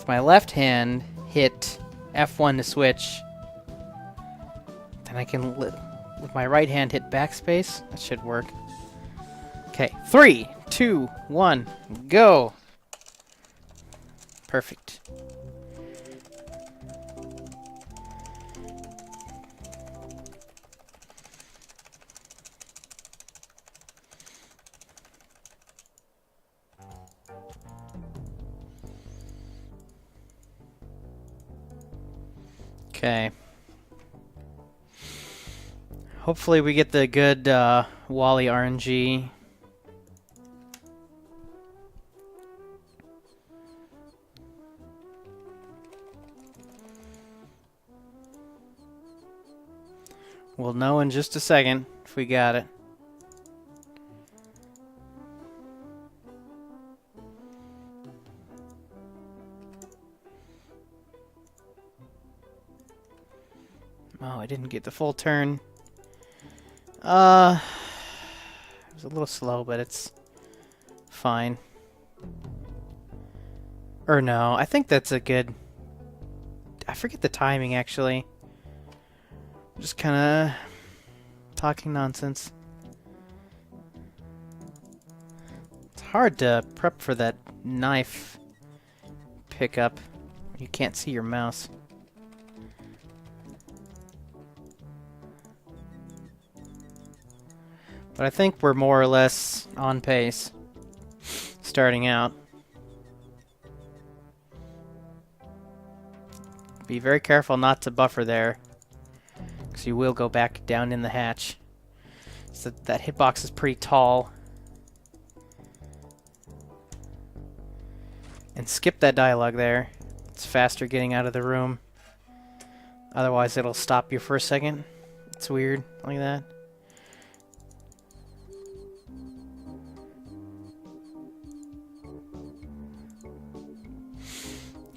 With my left hand, hit F1 to switch. Then I can, with my right hand, hit backspace. That should work. Okay, 3, 2, 1, go! Perfect. Okay. Hopefully we get the good Wally RNG. We'll know in just a second if we got it. Oh, I didn't get the full turn. It was a little slow, but it's fine. Or no, I think that's a good... I forget the timing, actually. Just kind of talking nonsense. It's hard to prep for that knife pickup. You can't see your mouse. But I think we're more or less on pace starting out. Be very careful not to buffer there, because you will go back down in the hatch. So that hitbox is pretty tall. And skip that dialogue there. It's faster getting out of the room. Otherwise it'll stop you for a second. It's weird like that.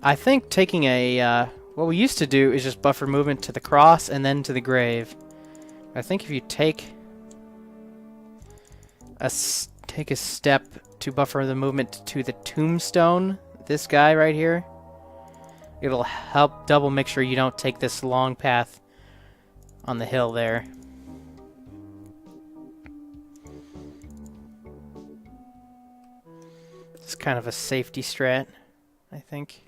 I think taking a, what we used to do is just buffer movement to the cross and then to the grave. I think if you take a step to buffer the movement to the tombstone, this guy right here, it'll help double make sure you don't take this long path on the hill there. It's kind of a safety strat, I think.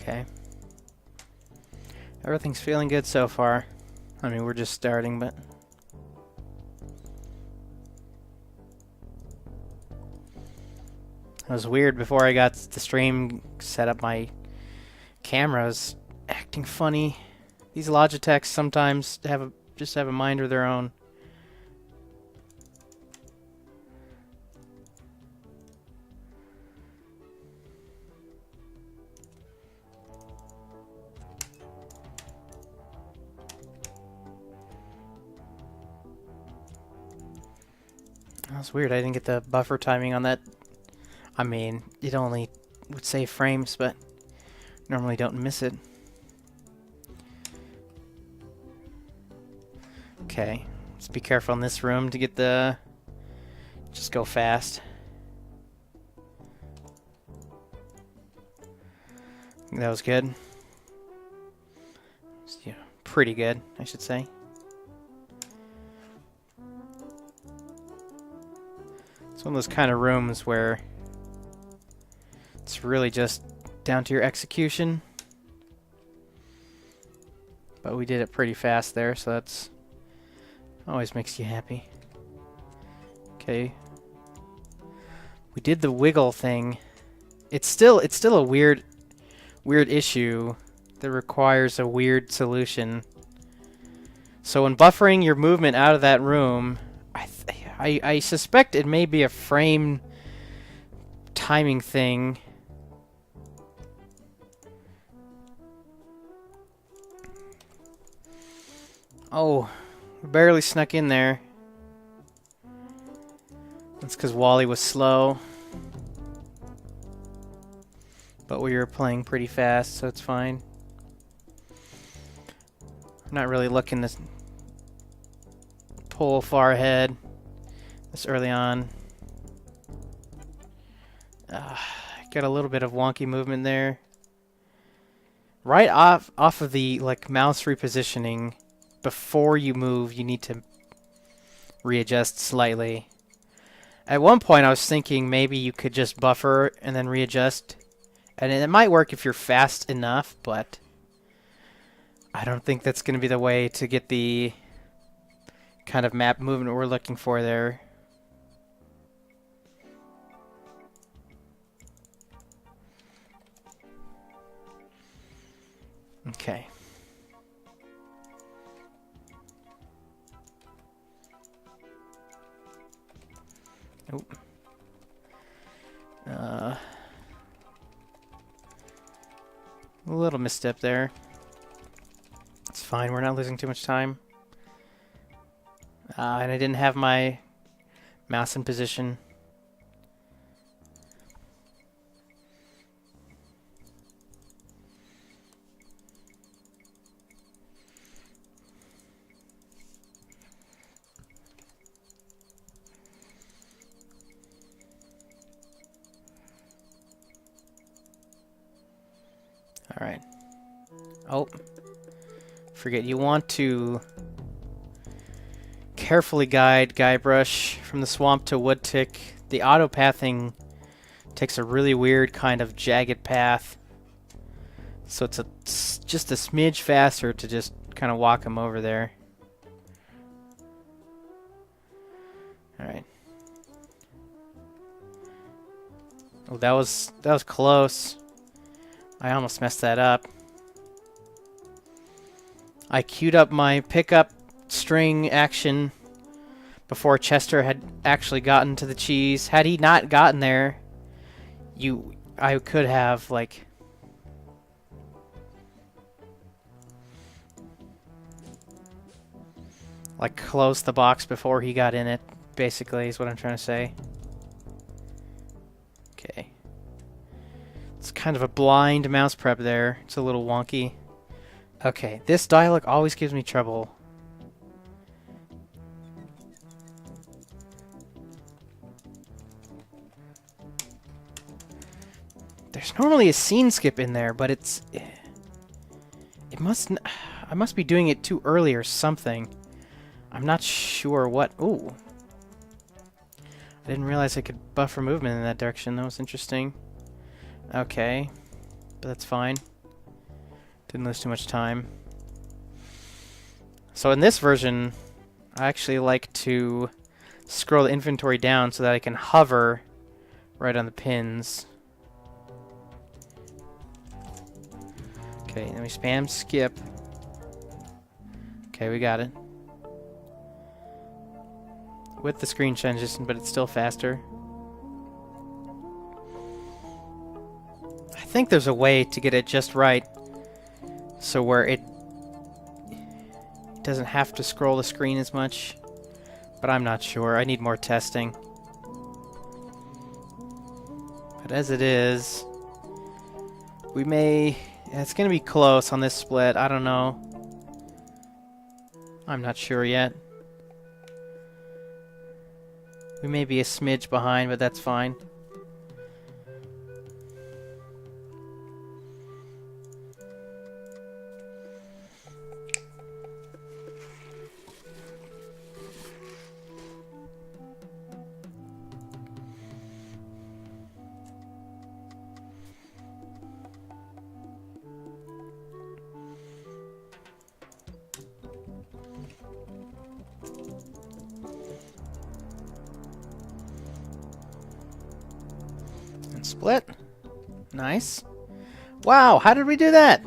Okay. Everything's feeling good so far. I mean, we're just starting, but... It was weird before I got the stream set up. My camera was acting funny. These Logitechs sometimes just have a mind of their own. That's weird. I didn't get the buffer timing on that. I mean, it only would save frames, but normally don't miss it. Okay, let's be careful in this room to get the... Just go fast. That was good. Yeah, pretty good, I should say. It's one of those kind of rooms where it's really just down to your execution. But we did it pretty fast there, so that's always makes you happy. Okay. We did the wiggle thing. It's still a weird issue that requires a weird solution. So when buffering your movement out of that room, I suspect it may be a frame timing thing. Oh, we barely snuck in there. That's because Wally was slow. But we were playing pretty fast, so it's fine. I'm not really looking to pull far ahead this early on. Got a little bit of wonky movement there. Right off of the mouse repositioning, before you move, you need to readjust slightly. At one point, I was thinking maybe you could just buffer and then readjust. And it might work if you're fast enough, but I don't think that's going to be the way to get the kind of map movement we're looking for there. Okay. Oh. A little misstep there. It's fine, we're not losing too much time. And I didn't have my mouse in position. Alright. Oh. Forget, you want to carefully guide Guybrush from the swamp to Woodtick. The auto-pathing takes a really weird kind of jagged path. So it's just a smidge faster to just kind of walk him over there. Alright. Oh, that was close. I almost messed that up. I queued up my pickup string action before Chester had actually gotten to the cheese. Had he not gotten there, I could have, closed the box before he got in it, basically, is what I'm trying to say. Okay. It's kind of a blind mouse prep there. It's a little wonky. Okay, this dialogue always gives me trouble. There's normally a scene skip in there, but I must be doing it too early or something. I'm not sure what. Ooh. I didn't realize I could buffer movement in that direction. That was interesting. Okay, but that's fine. Didn't lose too much time. So in this version, I actually like to scroll the inventory down so that I can hover right on the pins. Okay, then we spam skip. Okay, we got it. With the screen transition, but it's still faster. I think there's a way to get it just right, so where it doesn't have to scroll the screen as much, but I'm not sure. I need more testing. But as it is, we may... It's going to be close on this split. I don't know. I'm not sure yet. We may be a smidge behind, but that's fine. Split. Nice. Wow, how did we do that?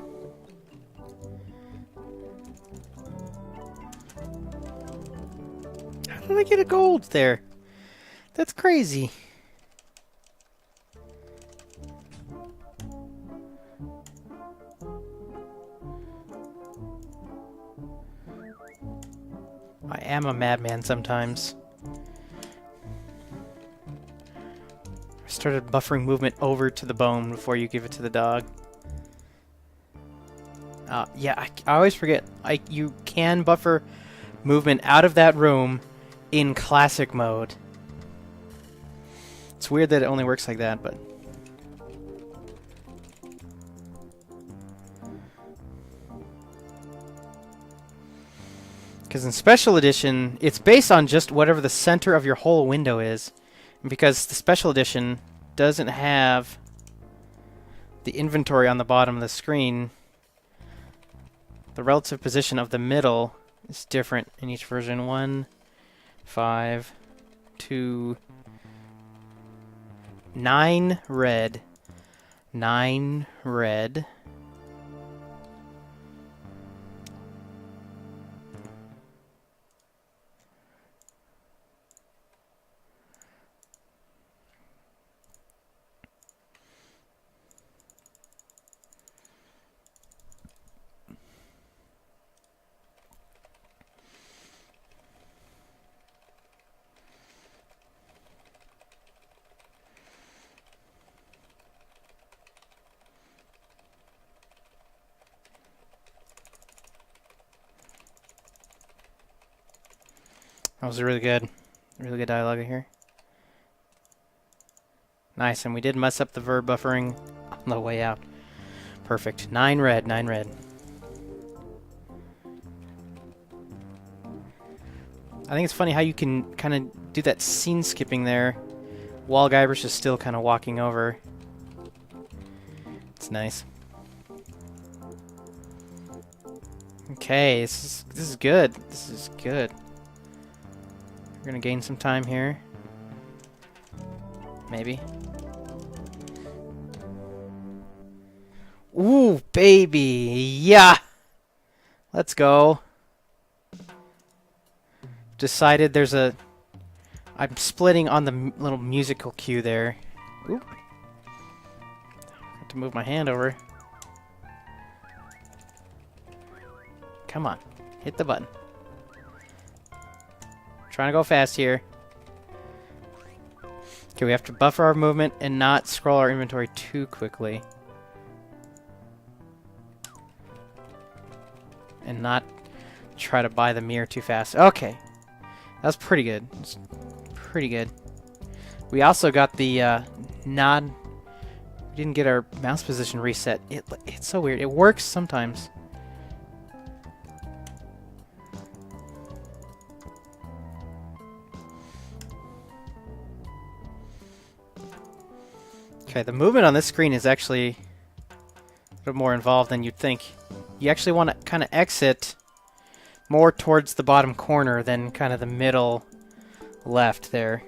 How did I get a gold there? That's crazy. I am a madman sometimes. started buffering movement over to the bone before you give it to the dog. Yeah, I always forget. You can buffer movement out of that room in classic mode. It's weird that it only works like that, but... Because in Special Edition, it's based on just whatever the center of your whole window is. And because the Special Edition doesn't have the inventory on the bottom of the screen, the relative position of the middle is different in each version. 1, 5, 2, 9 red, 9 red. That was really good dialogue here. Nice, and we did mess up the verb buffering on the way out. Perfect. 9 red, 9 red. I think it's funny how you can kind of do that scene skipping there while Guybrush is still kind of walking over. It's nice. Okay, this is good. This is good. We're gonna gain some time here. Maybe. Ooh, baby! Yeah! Let's go. Decided there's a... I'm splitting on the little musical cue there. Ooh. Have to move my hand over. Come on. Hit the button. Trying to go fast here. Okay, we have to buffer our movement and not scroll our inventory too quickly. And not try to buy the mirror too fast. Okay. That's pretty good. It's pretty good. We also got the nod. We didn't get our mouse position reset. It's so weird. It works sometimes. Okay, the movement on this screen is actually a bit more involved than you'd think. You actually want to kind of exit more towards the bottom corner than kind of the middle left there.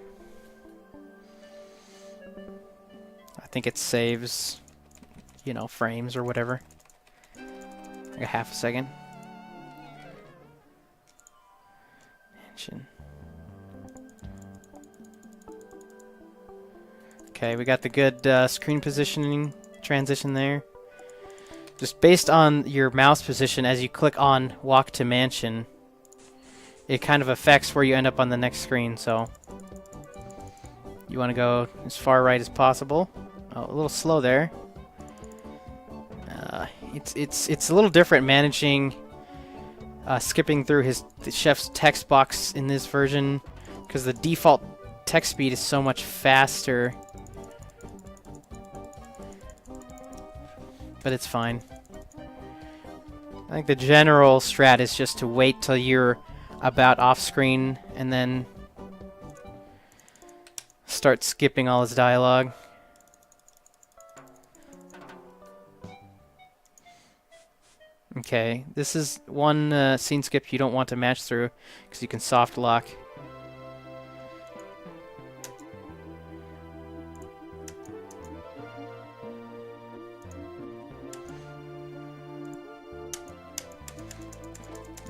I think it saves, you know, frames or whatever. Like a half a second. Mansion. Okay, we got the good screen positioning transition there. Just based on your mouse position as you click on Walk to Mansion, it kind of affects where you end up on the next screen, so you want to go as far right as possible. Oh, a little slow there. It's a little different managing skipping through the chef's text box in this version because the default text speed is so much faster. But it's fine. I think the general strat is just to wait till you're about off screen and then start skipping all his dialogue. Okay, this is one scene skip you don't want to match through because you can soft lock.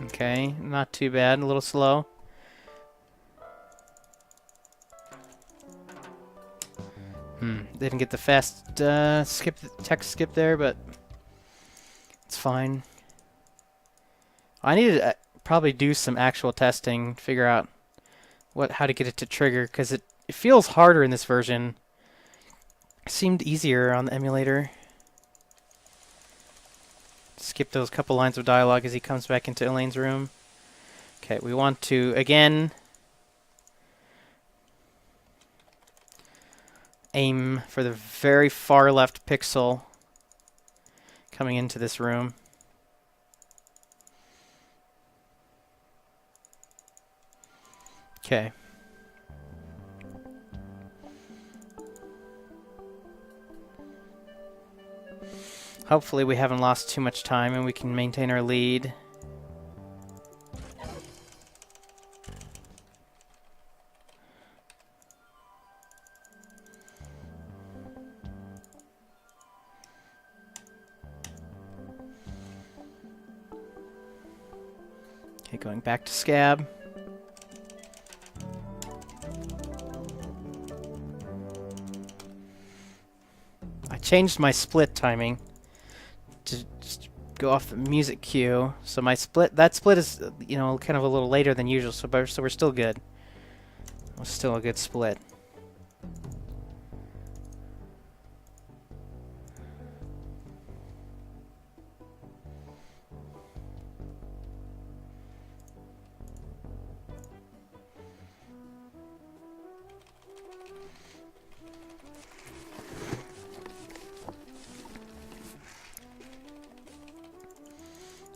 Okay, not too bad, a little slow. Didn't get the fast text skip there, but it's fine. I need to probably do some actual testing, figure out how to get it to trigger, because it feels harder in this version Seemed easier on the emulator. Skip those couple lines of dialogue as he comes back into Elaine's room. Okay, we want to, again, aim for the very far left pixel coming into this room. Okay. Hopefully we haven't lost too much time and we can maintain our lead. Okay, going back to Scab. I changed my split timing to just go off the music cue. So my split, that split is, you know, kind of a little later than usual, so we're still good. It's still a good split.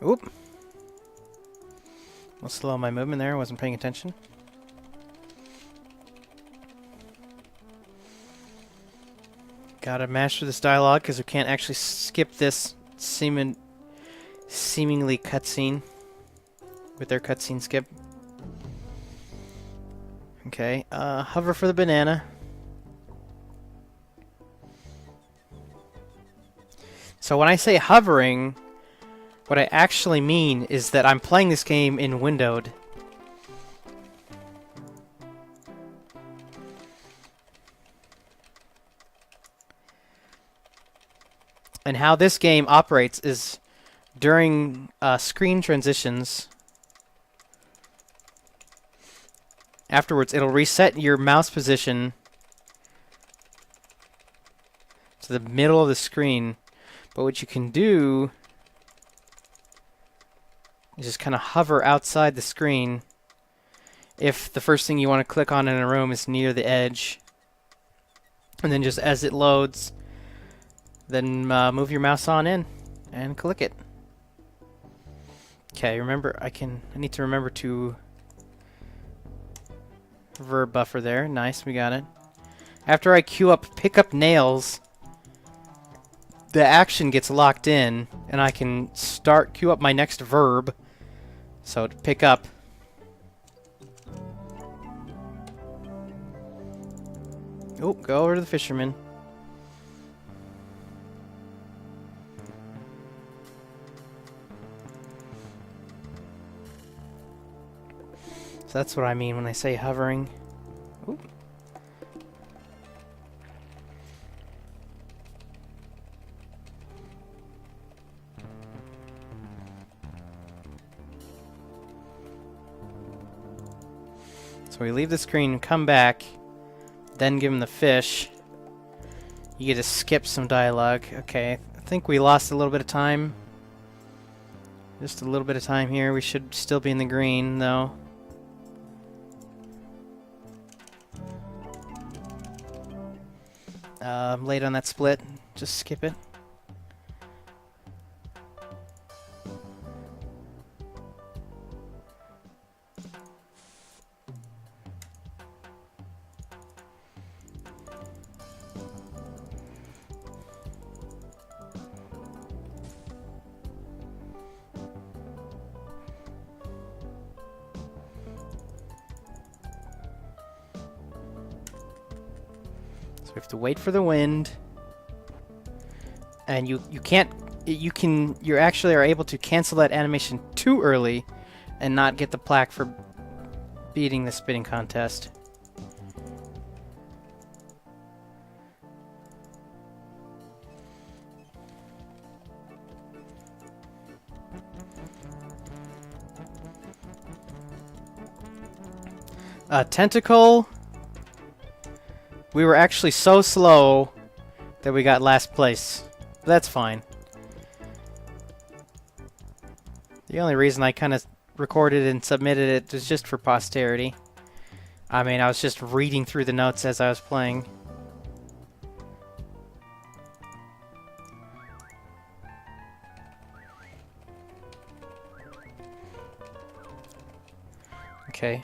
Oop. I'll slow my movement there. I wasn't paying attention. Gotta master this dialogue because we can't actually skip this seemingly cutscene with their cutscene skip. Okay, hover for the banana. So when I say hovering, what I actually mean is that I'm playing this game in windowed. And how this game operates is during screen transitions. Afterwards, it'll reset your mouse position to the middle of the screen. But what you can do is just kind of hover outside the screen if the first thing you want to click on in a room is near the edge. And then just as it loads, then move your mouse on in and click it. Okay, remember, I need to remember to verb buffer there. Nice, we got it. After I queue up pick up nails, the action gets locked in, and I can queue up my next verb. So to pick up. Oh, go over to the fisherman. So that's what I mean when I say hovering. Ooh. So we leave the screen, come back, then give him the fish. You get to skip some dialogue. Okay, I think we lost a little bit of time. Just a little bit of time here. We should still be in the green, though. I'm late on that split. Just skip it. So we have to wait for the wind, and you actually are able to cancel that animation too early and not get the plaque for beating the spitting contest. Tentacle. We were actually so slow that we got last place. But that's fine. The only reason I kind of recorded and submitted it was just for posterity. I mean, I was just reading through the notes as I was playing. Okay,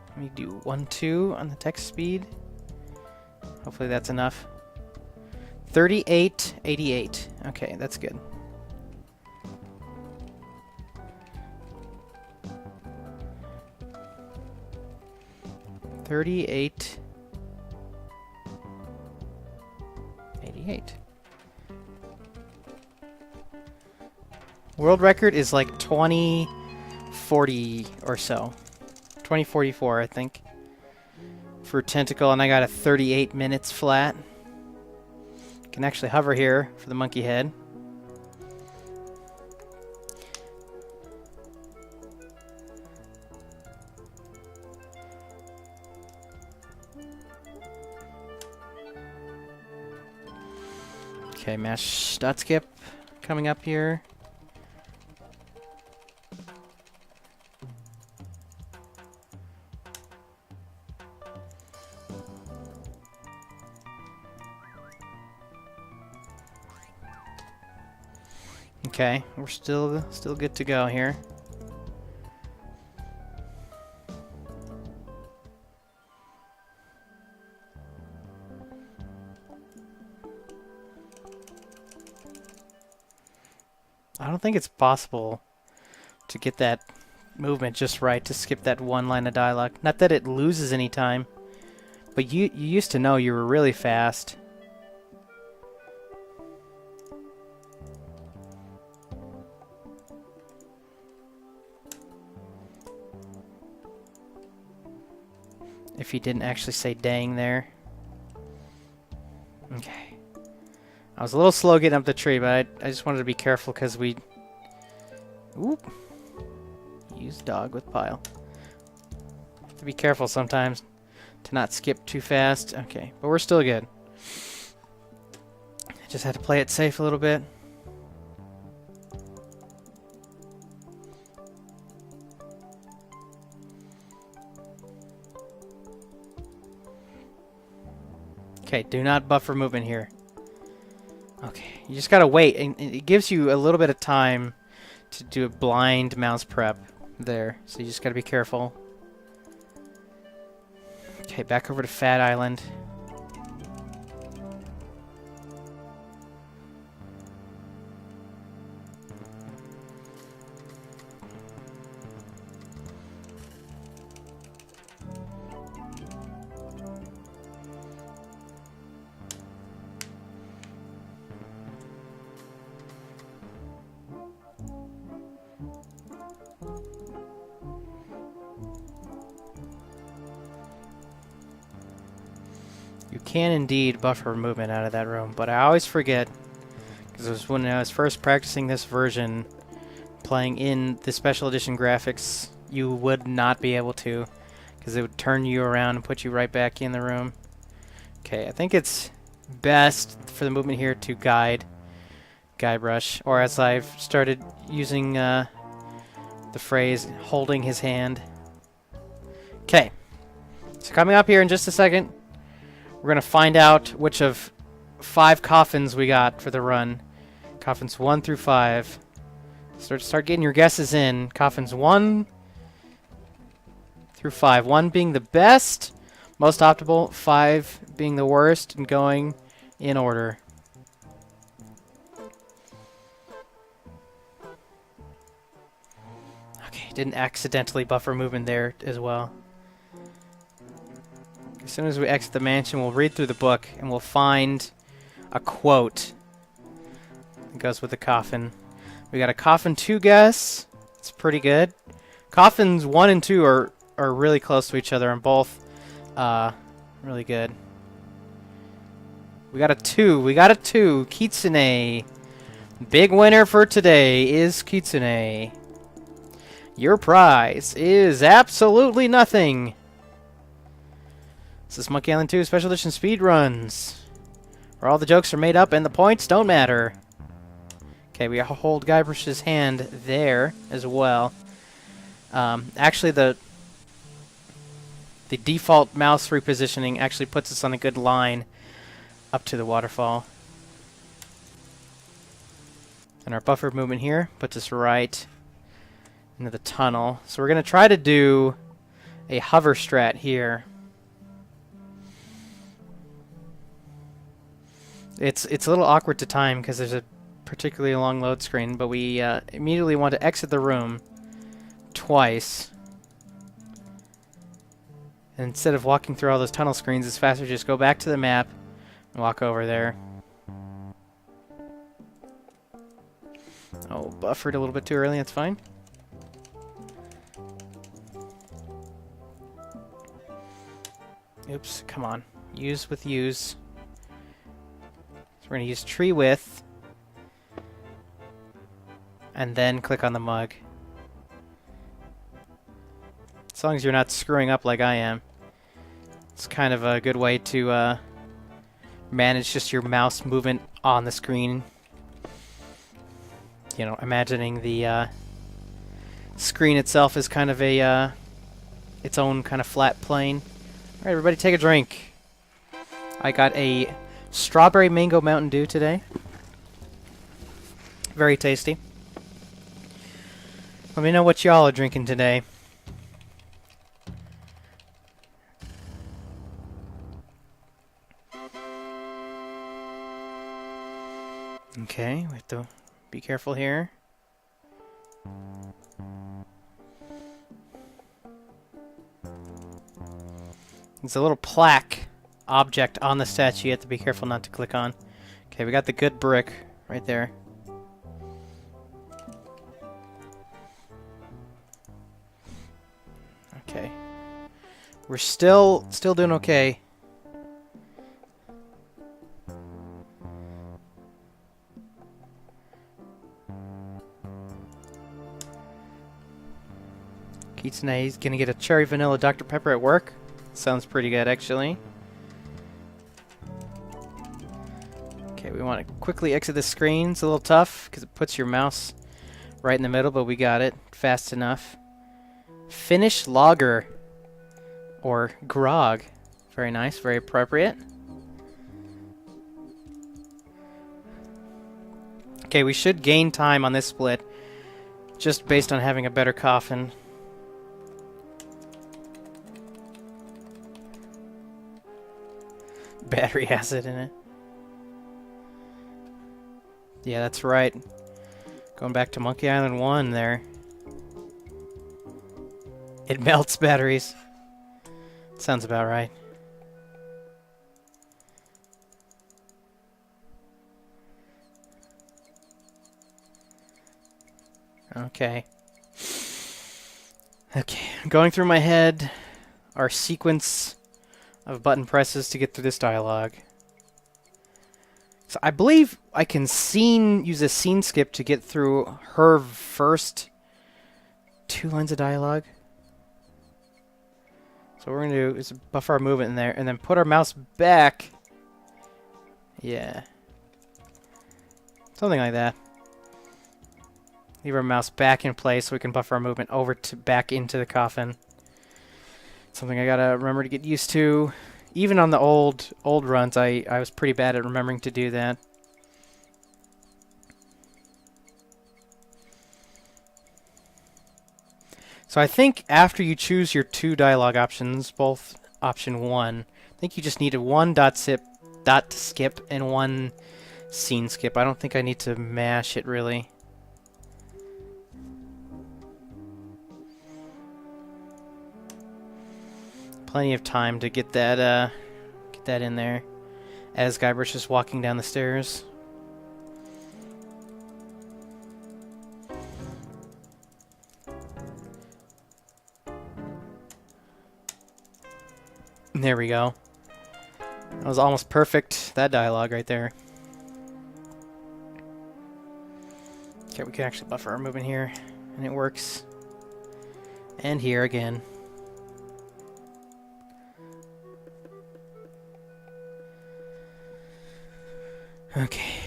let me do 1-2 on the text speed. Hopefully that's enough. 3888. Okay, that's good. $38.88. World record is like 2040 or so. 2044, I think, for tentacle, and I got a 38 minutes flat. Can actually hover here for the monkey head. Okay, mash dot skip coming up here. Okay, we're still good to go here. I don't think it's possible to get that movement just right to skip that one line of dialogue. Not that it loses any time, but you used to know you were really fast. If you didn't actually say dang there. Okay. I was a little slow getting up the tree, but I just wanted to be careful because we... Oop. Use dog with pile. Have to be careful sometimes to not skip too fast. Okay, but we're still good. I just had to play it safe a little bit. Okay, do not buffer movement here. Okay, you just gotta wait, and it gives you a little bit of time to do a blind mouse prep there, so you just gotta be careful. Okay, back over to Fat Island. You can indeed buffer movement out of that room, but I always forget, because it was when I was first practicing this version, playing in the special edition graphics, you would not be able to, because it would turn you around and put you right back in the room. Okay, I think it's best for the movement here to guide brush, or as I've started using the phrase, holding his hand. Okay, so coming up here in just a second, we're going to find out which of 5 coffins we got for the run. Coffins 1 through 5. Start getting your guesses in. Coffins 1 through 5. 1 being the best, most optimal, 5 being the worst, and going in order. Okay, didn't accidentally buffer movement there as well. As soon as we exit the mansion, we'll read through the book, and we'll find a quote that goes with the coffin. We got a coffin 2 guess. It's pretty good. Coffins 1 and 2 are really close to each other, and both really good. We got a 2. We got a 2. Kitsune. Big winner for today is Kitsune. Your prize is absolutely nothing. This is Monkey Island 2 Special Edition Speedruns. where all the jokes are made up and the points don't matter. Okay, we hold Guybrush's hand there as well. Actually, the default mouse repositioning actually puts us on a good line up to the waterfall. And our buffer movement here puts us right into the tunnel. So we're going to try to do a hover strat here. It's a little awkward to time because there's a particularly long load screen, but we immediately want to exit the room twice. And instead of walking through all those tunnel screens, it's faster to just go back to the map and walk over there. Oh, buffered a little bit too early, that's fine. Oops, come on. Use with use. So we're going to use tree width. And then click on the mug. As long as you're not screwing up like I am. It's kind of a good way to manage just your mouse movement on the screen. You know, imagining the screen itself is kind of a its own kind of flat plane. Alright, everybody take a drink. I got a strawberry mango Mountain Dew today. Very tasty. Let me know what y'all are drinking today. Okay, we have to be careful here. There's a little plaque object on the statue you have to be careful not to click on. Okay, we got the good brick right there. Okay. We're still doing okay. He's gonna get a cherry vanilla Dr. Pepper at work. Sounds pretty good, actually. Okay, we want to quickly exit the screen. It's a little tough because it puts your mouse right in the middle, but we got it fast enough. Finnish lager or grog. Very nice, very appropriate. Okay, we should gain time on this split just based on having a better coffin. Battery acid in it. Yeah, that's right. Going back to Monkey Island 1 there. It melts batteries. Sounds about right. Okay. Okay, going through my head our sequence of button presses to get through this dialogue. So I believe I can use a scene skip to get through her first 2 lines of dialogue. So what we're going to do is buffer our movement in there and then put our mouse back. Yeah. Something like that. Leave our mouse back in place so we can buffer our movement over to back into the coffin. Something I gotta remember to get used to. Even on the old runs, I was pretty bad at remembering to do that. So I think after you choose your 2 dialogue options, both option 1, I think you just need a 1 dot skip and 1 scene skip. I don't think I need to mash it really. Plenty of time to get that in there as Guybrush is walking down the stairs. There we go. That was almost perfect, that dialogue right there. Okay, we can actually buffer our movement here, and it works. And here again. Okay.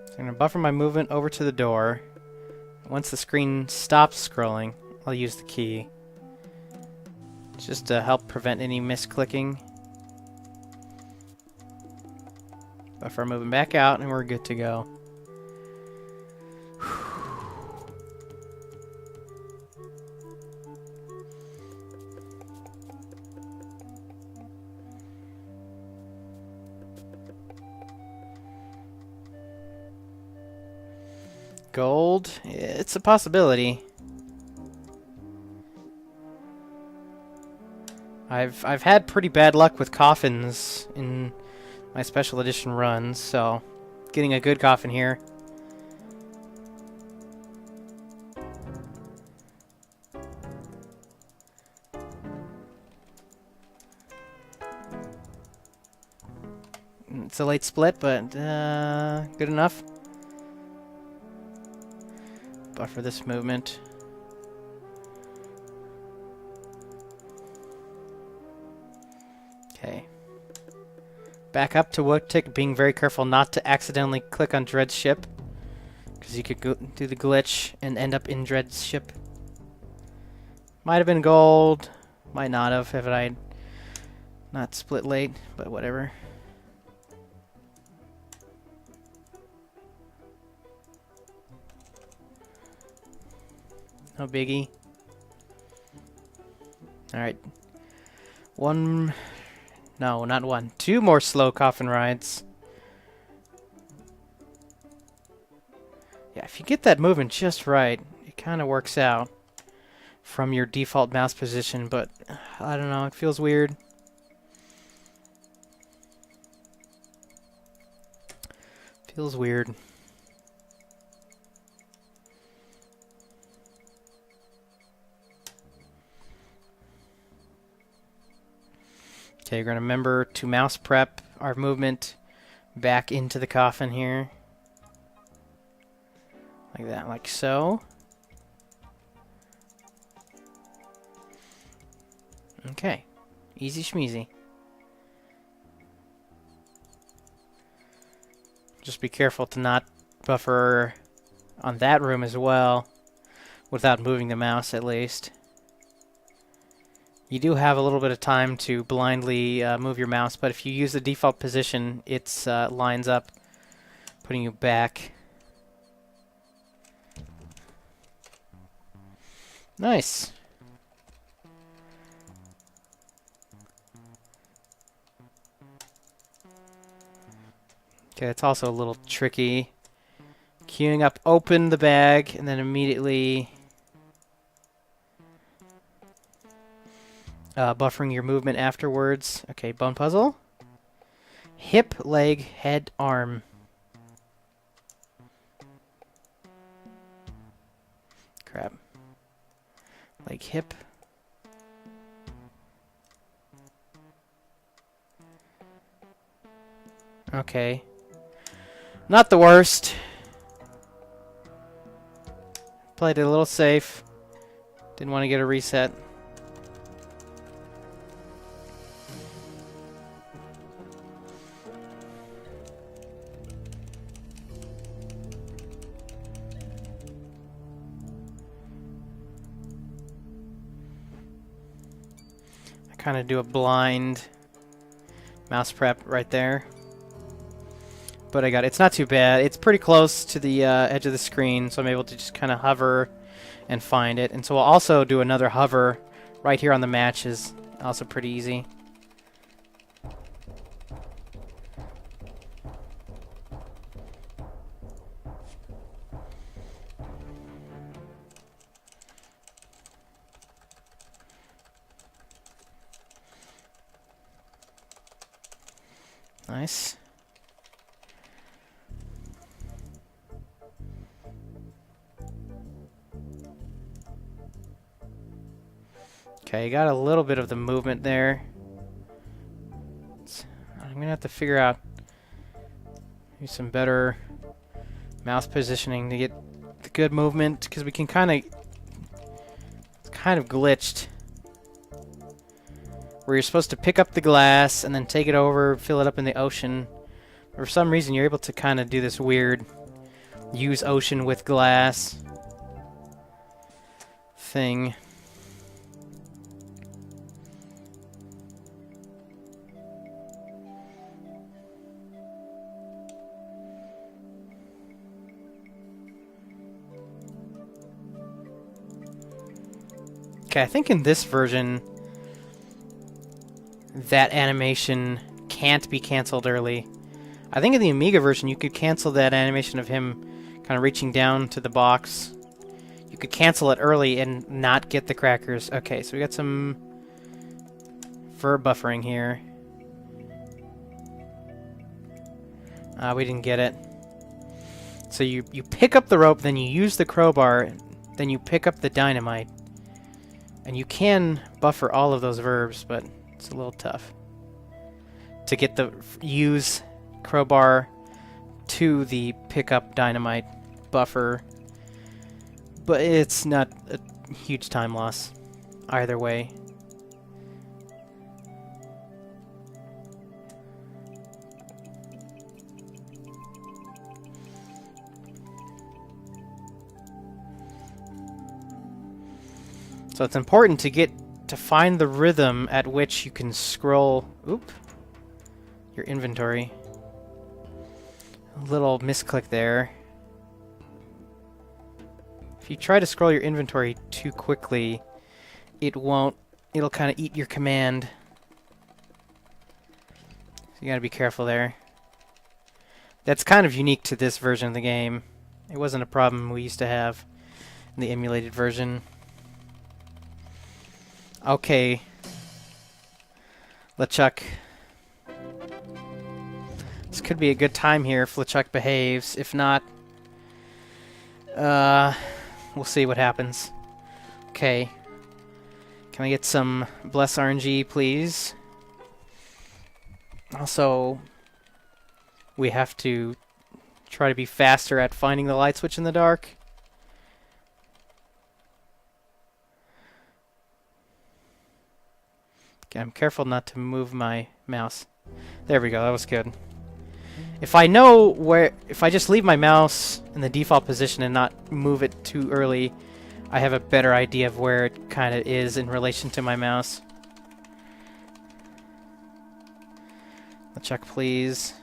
So I'm going to buffer my movement over to the door. Once the screen stops scrolling, I'll use the key. Just to help prevent any misclicking. Buffer moving back out, and we're good to go. Gold, it's a possibility. I've had pretty bad luck with coffins in my special edition runs, so getting a good coffin here. It's a late split, but good enough. Buffer this movement. Okay. Back up to Woodtick, being very careful not to accidentally click on Dread's ship, because you could go do the glitch and end up in Dread's ship. Might have been gold, might not have if I not split late, but whatever. No biggie. Alright. No, not one. 2 more slow coffin rides. Yeah, if you get that movement just right, it kind of works out from your default mouse position, but I don't know, it feels weird. Feels weird. Okay, we're going to remember to mouse prep our movement back into the coffin here. Like that, like so. Okay, easy schmeezy. Just be careful to not buffer on that room as well, without moving the mouse at least. You do have a little bit of time to blindly move your mouse, but if you use the default position, it lines up, putting you back. Nice. Okay, it's also a little tricky. Queuing up, open the bag, and then immediately buffering your movement afterwards. Okay, bone puzzle. Hip, leg, head, arm. Crap. Leg, hip. Okay. Not the worst. Played it a little safe. Didn't want to get a reset. Kind of do a blind mouse prep right there, but I got it. It's not too bad. It's pretty close to the edge of the screen, so I'm able to just kind of hover and find it. And so I'll also do another hover right here on the matches. Also pretty easy. Nice. Okay, got a little bit of the movement there. I'm gonna have to figure out maybe some better mouse positioning to get the good movement, because we can it's kind of glitched. where you're supposed to pick up the glass and then take it over, fill it up in the ocean. For some reason, you're able to kind of do this weird use ocean with glass thing. Okay, I think in this version, that animation can't be canceled early. I think in the Amiga version, you could cancel that animation of him kind of reaching down to the box. You could cancel it early and not get the crackers. Okay, so we got some verb buffering here. We didn't get it. So you pick up the rope, then you use the crowbar, then you pick up the dynamite. And you can buffer all of those verbs, but it's a little tough to get the use crowbar to the pick up dynamite buffer. But it's not a huge time loss either way. So it's important to find the rhythm at which you can scroll your inventory. A little misclick there. If you try to scroll your inventory too quickly, it'll kind of eat your command. So you gotta be careful there. That's kind of unique to this version of the game. It wasn't a problem we used to have in the emulated version. Okay, Lechuck. This could be a good time here if Lechuck behaves. If not, we'll see what happens. Okay. Can I get some Bless RNG, please? Also, we have to try to be faster at finding the light switch in the dark. Okay, I'm careful not to move my mouse. There we go, that was good. If I know where... If I just leave my mouse in the default position and not move it too early, I have a better idea of where it kind of is in relation to my mouse. Check, please.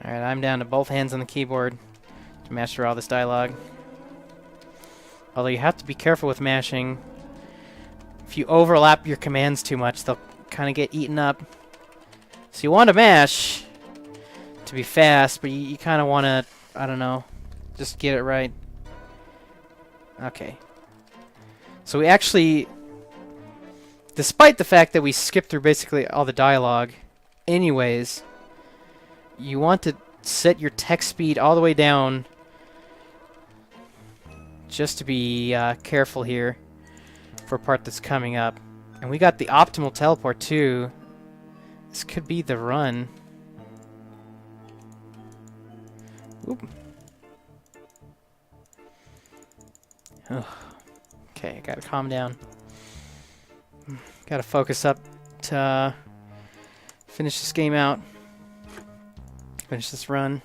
Alright, I'm down to both hands on the keyboard to master all this dialogue. Although you have to be careful with mashing. If you overlap your commands too much, they'll kind of get eaten up. So you want to mash to be fast, but you kind of want to, I don't know, just get it right. Okay. So we actually, despite the fact that we skipped through basically all the dialogue, anyways, you want to set your text speed all the way down just to be careful here for a part that's coming up. And we got the optimal teleport too. This could be the run. Oop. Ugh. Okay, I gotta calm down. Gotta focus up to finish this game out. Finish this run.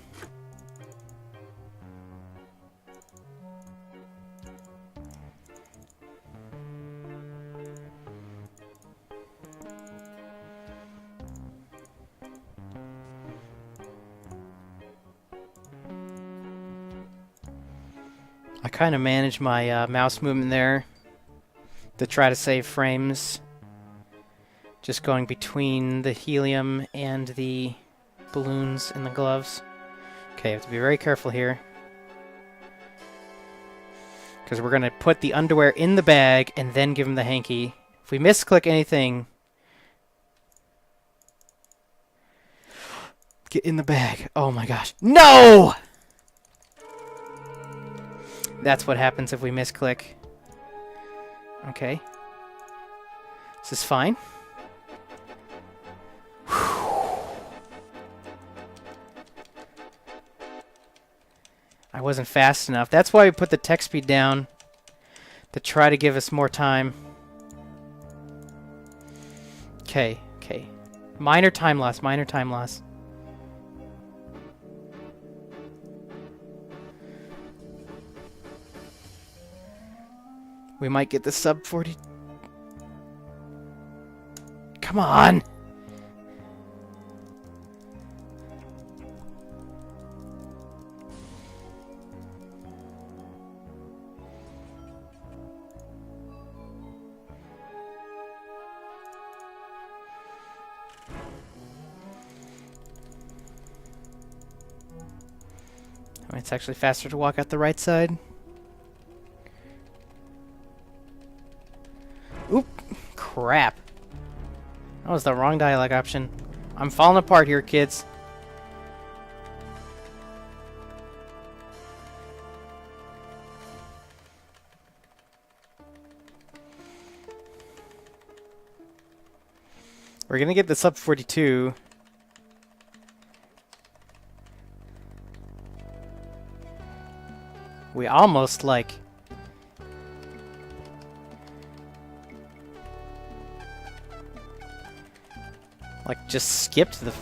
I kind of manage my mouse movement there to try to save frames. Just going between the helium and the balloons in the gloves. Okay, you have to be very careful here. Because we're going to put the underwear in the bag and then give him the hanky. If we misclick anything... Get in the bag. Oh my gosh. No! That's what happens if we misclick. Okay. This is fine. I wasn't fast enough. That's why we put the text speed down. to try to give us more time. Okay, okay. Minor time loss, minor time loss. We might get the sub 40. Come on! It's actually faster to walk out the right side. Oop! Crap. That was the wrong dialogue option. I'm falling apart here, kids. We're gonna get the sub 42. We almost, like... just skipped the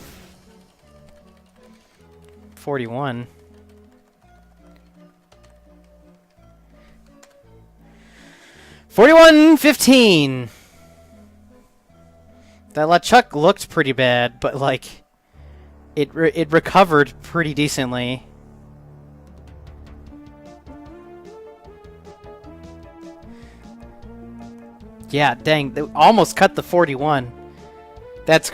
41. $41.15. That Lechuck looked pretty bad, but like it recovered pretty decently. Yeah, dang, they almost cut the 41. That's